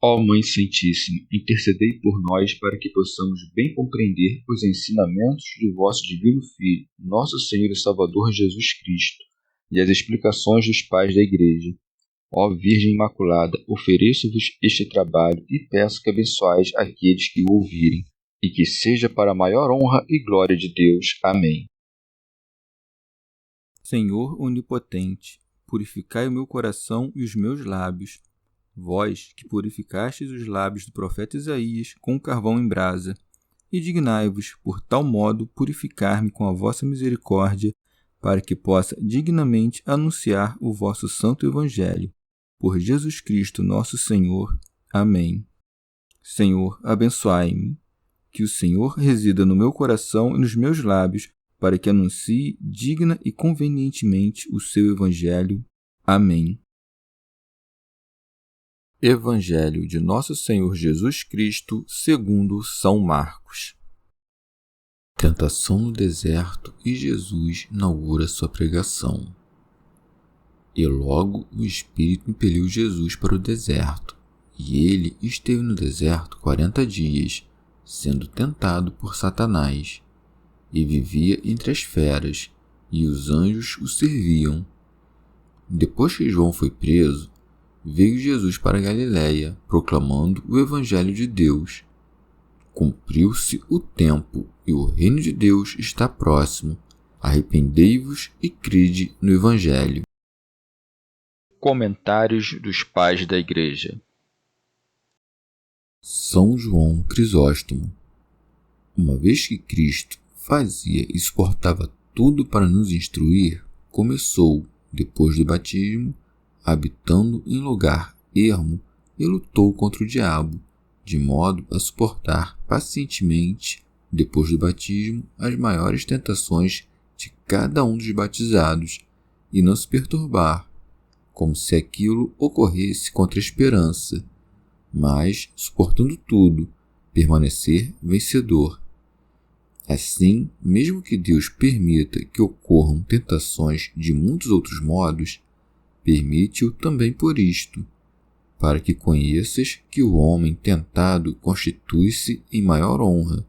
Ó Mãe Santíssima, intercedei por nós para que possamos bem compreender os ensinamentos de vosso Divino Filho, nosso Senhor e Salvador Jesus Cristo, e as explicações dos pais da Igreja. Ó Virgem Imaculada, ofereço-vos este trabalho e peço que abençoais aqueles que o ouvirem, e que seja para a maior honra e glória de Deus. Amém. Senhor onipotente, purificai o meu coração e os meus lábios. Vós, que purificastes os lábios do profeta Isaías com carvão em brasa, e dignai-vos, por tal modo, purificar-me com a vossa misericórdia, para que possa dignamente anunciar o vosso santo Evangelho. Por Jesus Cristo nosso Senhor. Amém. Senhor, abençoai-me. Que o Senhor resida no meu coração e nos meus lábios, para que anuncie digna e convenientemente o seu Evangelho. Amém. Evangelho de Nosso Senhor Jesus Cristo, segundo São Marcos. Tentação no deserto e Jesus inaugura sua pregação. E logo o Espírito impeliu Jesus para o deserto, e ele esteve no deserto 40 dias, sendo tentado por Satanás, e vivia entre as feras, e os anjos o serviam. Depois que João foi preso, veio Jesus para a Galiléia, proclamando o Evangelho de Deus. Cumpriu-se o tempo, e o reino de Deus está próximo. Arrependei-vos e crede no Evangelho. Comentários dos Pais da Igreja. São João Crisóstomo. Uma vez que Cristo fazia e suportava tudo para nos instruir, começou, depois do batismo, habitando em lugar ermo, e lutou contra o diabo, de modo a suportar pacientemente, depois do batismo, as maiores tentações de cada um dos batizados, e não se perturbar, como se aquilo ocorresse contra a esperança, mas, suportando tudo, permanecer vencedor. Assim, mesmo que Deus permita que ocorram tentações de muitos outros modos, permite-o também por isto, para que conheças que o homem tentado constitui-se em maior honra.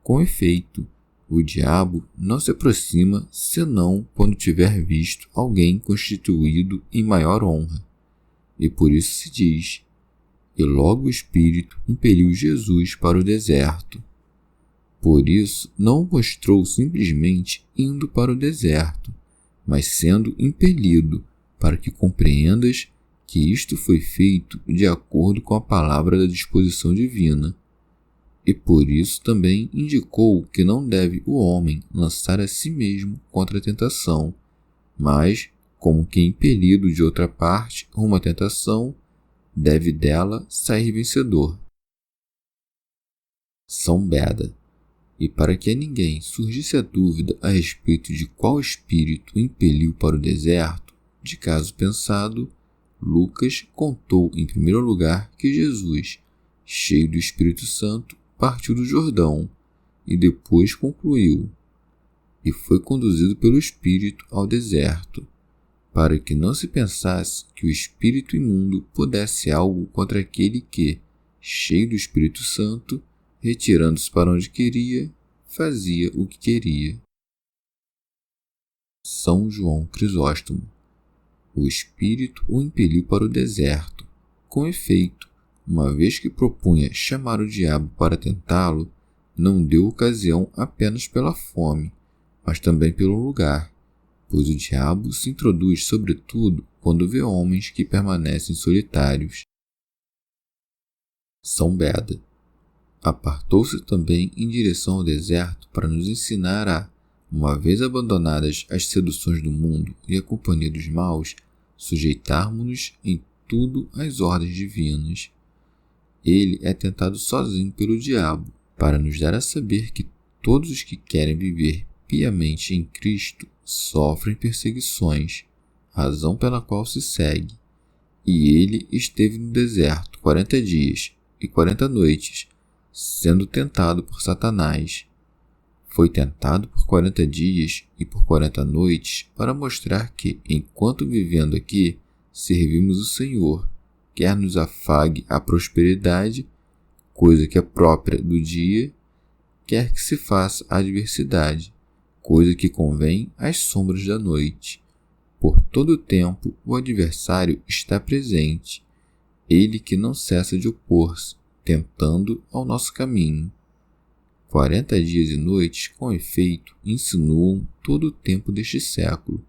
Com efeito, o diabo não se aproxima senão quando tiver visto alguém constituído em maior honra. E por isso se diz: e logo o Espírito impeliu Jesus para o deserto. Por isso não o mostrou simplesmente indo para o deserto, mas sendo impelido, para que compreendas que isto foi feito de acordo com a palavra da disposição divina. E por isso também indicou que não deve o homem lançar a si mesmo contra a tentação, mas, como que impelido de outra parte rumo à tentação, deve dela sair vencedor. São Beda. E para que a ninguém surgisse a dúvida a respeito de qual espírito o impeliu para o deserto, de caso pensado, Lucas contou em primeiro lugar que Jesus, cheio do Espírito Santo, partiu do Jordão, e depois concluiu: e foi conduzido pelo Espírito ao deserto, para que não se pensasse que o espírito imundo pudesse algo contra aquele que, cheio do Espírito Santo, retirando-se para onde queria, fazia o que queria. São João Crisóstomo. O Espírito o impeliu para o deserto. Com efeito, uma vez que propunha chamar o diabo para tentá-lo, não deu ocasião apenas pela fome, mas também pelo lugar, pois o diabo se introduz sobretudo quando vê homens que permanecem solitários. São Beda. Apartou-se também em direção ao deserto para nos ensinar a, uma vez abandonadas as seduções do mundo e a companhia dos maus, sujeitarmos-nos em tudo às ordens divinas. Ele é tentado sozinho pelo diabo, para nos dar a saber que todos os que querem viver piamente em Cristo sofrem perseguições, razão pela qual se segue. E ele esteve no deserto 40 dias e 40 noites, sendo tentado por Satanás. Foi tentado por 40 dias e por 40 noites para mostrar que, enquanto vivendo aqui, servimos o Senhor, quer nos afague a prosperidade, coisa que é própria do dia, quer que se faça a adversidade, coisa que convém às sombras da noite. Por todo o tempo o adversário está presente, ele que não cessa de opor-se, tentando ao nosso caminho. 40 dias e noites, com efeito, insinuam todo o tempo deste século,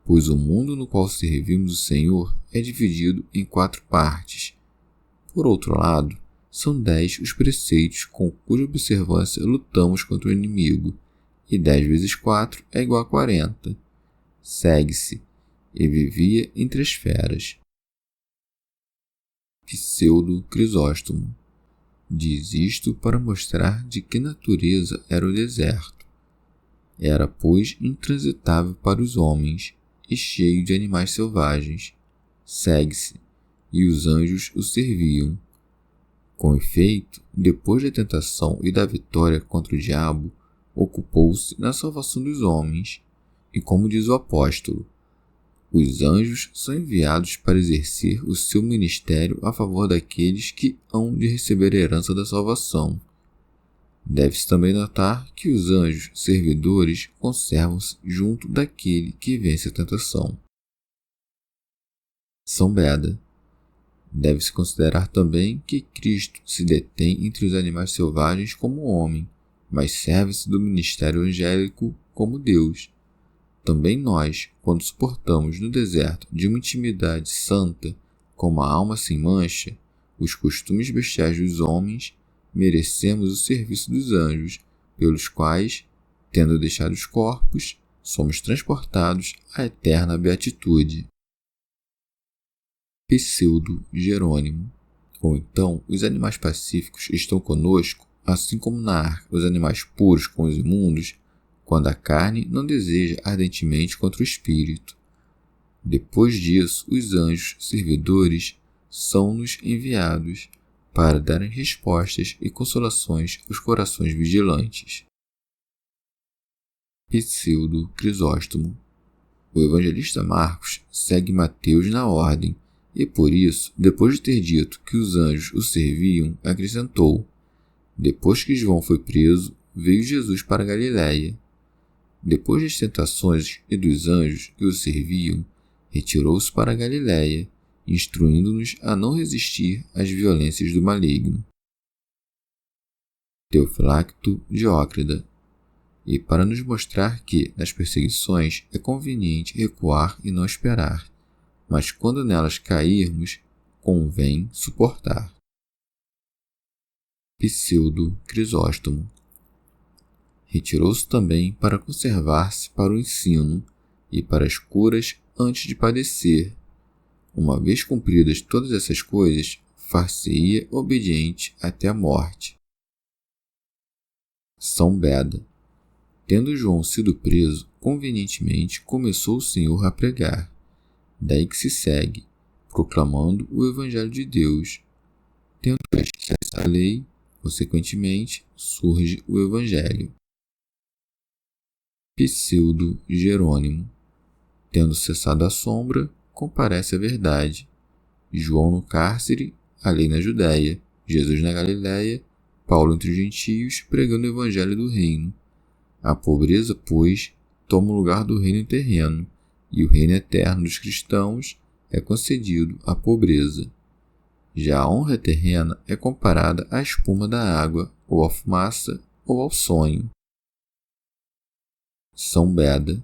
pois o mundo no qual servimos o Senhor é dividido em 4 partes. Por outro lado, são 10 os preceitos com cuja observância lutamos contra o inimigo, e 10 vezes 4 é igual a 40. Segue-se, e vivia entre as feras. Pseudo Crisóstomo diz isto para mostrar de que natureza era o deserto. Era, pois, intransitável para os homens e cheio de animais selvagens. Segue-se, e os anjos o serviam. Com efeito, depois da tentação e da vitória contra o diabo, ocupou-se na salvação dos homens, e como diz o apóstolo, os anjos são enviados para exercer o seu ministério a favor daqueles que hão de receber a herança da salvação. Deve-se também notar que os anjos servidores conservam-se junto daquele que vence a tentação. São Beda. Deve-se considerar também que Cristo se detém entre os animais selvagens como homem, mas serve-se do ministério angélico como Deus. Também nós, quando suportamos no deserto de uma intimidade santa, como a alma sem mancha, os costumes bestiais dos homens, merecemos o serviço dos anjos, pelos quais, tendo deixado os corpos, somos transportados à eterna beatitude. Pseudo Jerônimo. Ou então, os animais pacíficos estão conosco, assim como na arca os animais puros com os imundos, quando a carne não deseja ardentemente contra o espírito. Depois disso, os anjos servidores são-nos enviados para darem respostas e consolações aos corações vigilantes. Pseudo Crisóstomo. O evangelista Marcos segue Mateus na ordem, e por isso, depois de ter dito que os anjos o serviam, acrescentou: depois que João foi preso, veio Jesus para Galiléia. Depois das tentações e dos anjos que o serviam, retirou-se para a Galiléia, instruindo-nos a não resistir às violências do maligno. Teofilacto Diócrida. E para nos mostrar que, nas perseguições, é conveniente recuar e não esperar, mas quando nelas cairmos, convém suportar. Pseudo Crisóstomo. Retirou-se também para conservar-se para o ensino e para as curas antes de padecer. Uma vez cumpridas todas essas coisas, far-se-ia obediente até a morte. São Beda. Tendo João sido preso, convenientemente começou o Senhor a pregar. Daí que se segue, proclamando o Evangelho de Deus. Tendo cessado a lei, consequentemente, surge o Evangelho. Pseudo Jerônimo. Tendo cessado a sombra, comparece a verdade. João no cárcere, a lei na Judéia, Jesus na Galiléia, Paulo entre os gentios, pregando o Evangelho do reino. A pobreza, pois, toma o lugar do reino terreno, e o reino eterno dos cristãos é concedido à pobreza. Já a honra terrena é comparada à espuma da água, ou à fumaça, ou ao sonho. São Beda.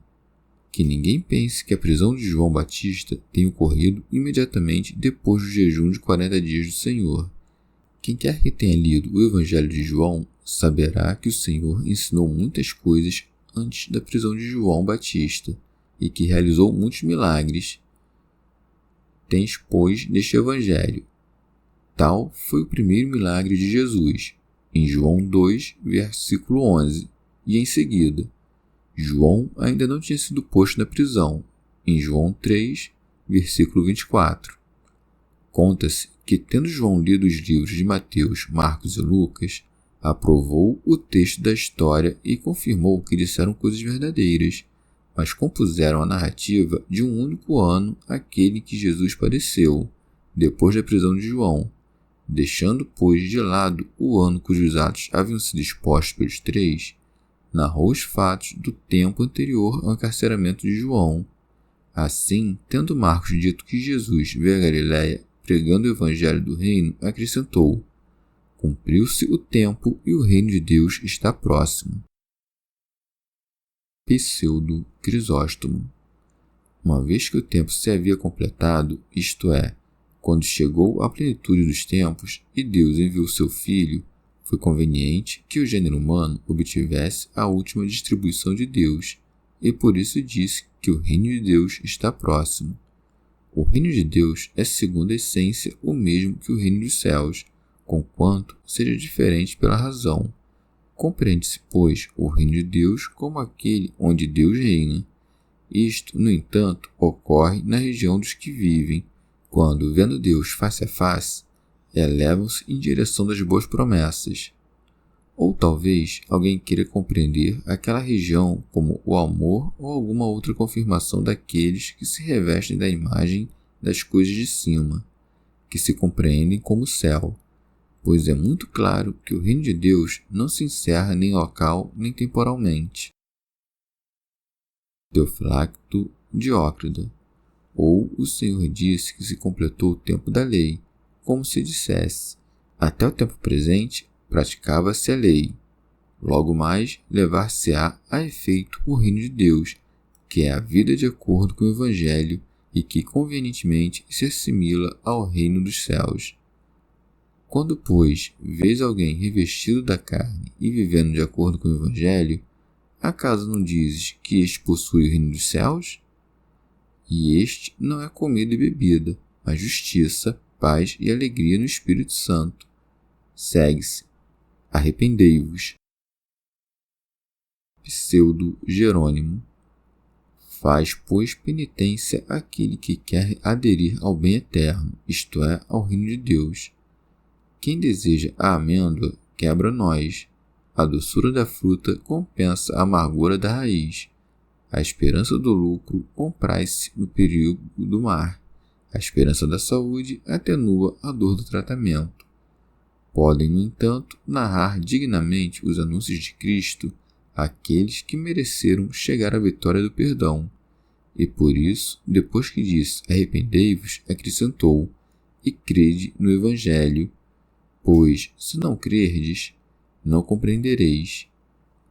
Que ninguém pense que a prisão de João Batista tenha ocorrido imediatamente depois do jejum de 40 dias do Senhor. Quem quer que tenha lido o Evangelho de João saberá que o Senhor ensinou muitas coisas antes da prisão de João Batista e que realizou muitos milagres. Tens, pois, neste Evangelho. Tal foi o primeiro milagre de Jesus, em João 2, versículo 11, e em seguida, João ainda não tinha sido posto na prisão, em João 3, versículo 24. Conta-se que, tendo João lido os livros de Mateus, Marcos e Lucas, aprovou o texto da história e confirmou que disseram coisas verdadeiras, mas compuseram a narrativa de um único ano aquele que Jesus padeceu, depois da prisão de João, deixando, pois, de lado o ano cujos atos haviam sido expostos pelos três, narrou os fatos do tempo anterior ao encarceramento de João. Assim, tendo Marcos dito que Jesus veio a Galiléia pregando o evangelho do reino, acrescentou: cumpriu-se o tempo e o reino de Deus está próximo. Pseudo Crisóstomo. Uma vez que o tempo se havia completado, isto é, quando chegou a plenitude dos tempos e Deus enviou seu Filho, foi conveniente que o gênero humano obtivesse a última distribuição de Deus, e por isso disse que o reino de Deus está próximo. O reino de Deus é, segundo a essência, o mesmo que o reino dos céus, conquanto seja diferente pela razão. Compreende-se, pois, o reino de Deus como aquele onde Deus reina. Isto, no entanto, ocorre na região dos que vivem, quando, vendo Deus face a face, elevam-se em direção das boas promessas. Ou talvez alguém queira compreender aquela região como o amor ou alguma outra confirmação daqueles que se revestem da imagem das coisas de cima, que se compreendem como céu, pois é muito claro que o reino de Deus não se encerra nem local nem temporalmente. Teofilacto Diócrida. Ou o Senhor disse que se completou o tempo da lei, como se dissesse: até o tempo presente praticava-se a lei. Logo mais, levar-se-á a efeito o reino de Deus, que é a vida de acordo com o Evangelho e que convenientemente se assimila ao reino dos céus. Quando, pois, vês alguém revestido da carne e vivendo de acordo com o Evangelho, acaso não dizes que este possui o reino dos céus? E este não é comida e bebida, mas justiça, paz e alegria no Espírito Santo. Segue-se: arrependei-vos. Pseudo Jerônimo. Faz, pois, penitência aquele que quer aderir ao bem eterno, isto é, ao reino de Deus. Quem deseja a amêndoa quebra noz. A doçura da fruta compensa a amargura da raiz. A esperança do lucro compraz-se no perigo do mar. A esperança da saúde atenua a dor do tratamento. Podem, no entanto, narrar dignamente os anúncios de Cristo aqueles que mereceram chegar à vitória do perdão. E por isso, depois que disse arrependei-vos, acrescentou: e crede no Evangelho, pois, se não crerdes, não compreendereis.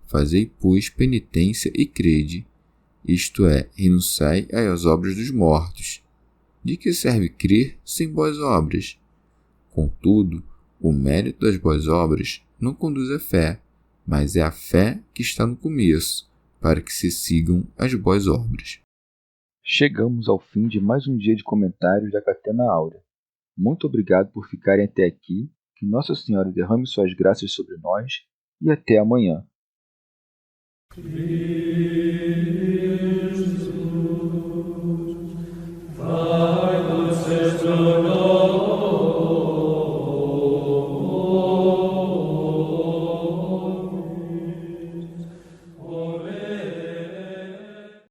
Fazei, pois, penitência e crede, isto é, renunciai às obras dos mortos. De que serve crer sem boas obras? Contudo, o mérito das boas obras não conduz à fé, mas é a fé que está no começo, para que se sigam as boas obras. Chegamos ao fim de mais um dia de comentários da Catena Áurea. Muito obrigado por ficarem até aqui, que Nossa Senhora derrame suas graças sobre nós e até amanhã.